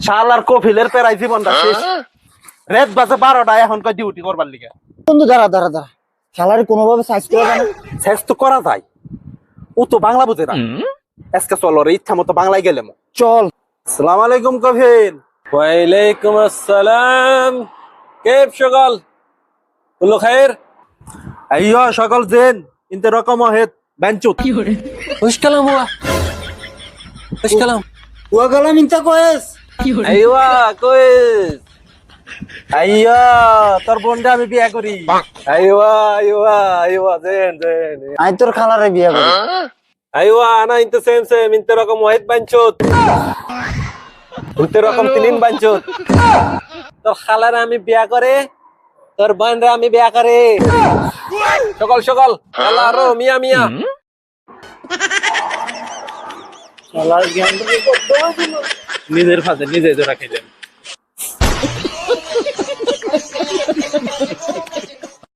শালার কফিলের পেরাই জীবনটা শেষ। রাত বাজে 12টা এখন কয় ডিউটি করবার লিগে। বন্ধু দাঁড়া দাঁড়া দাঁড়া, শালারে কোনোভাবে সাইজ করে দেন। শেষ তো করা যায়, ও তো বাংলা বুঝে না। আজকে চলো রে, ইচ্ছা মতো বাংলায় গেলে। চল। আসসালামু আলাইকুম কফিল। ওয়ালাইকুম আসসালাম। كيف شغل؟ كله خير؟ ايوه شغال زين. انت رقم واحد بنشوت. وش كلام هو؟ وش كلام؟ ওয়াগালাম ইনতা কয়েস। ايوه كويس. ايوه তোর বোনটা আমি বিয়ে করি। ايوه ايوه ايوه زين زين. আমি তোর খালারে বিয়ে করি। ايوه انا انت سيم انت رقم واحد بنشوت. انت رقم 3 بنشوت. তোর খালারে আমি বিয়া করে, তোর বোনরে আমি বিয়া করে। সকাল সকাল আল্লাহ রো মিয়া মিয়া। নিজের ফাঁদে নিজে ধরা খেলেন।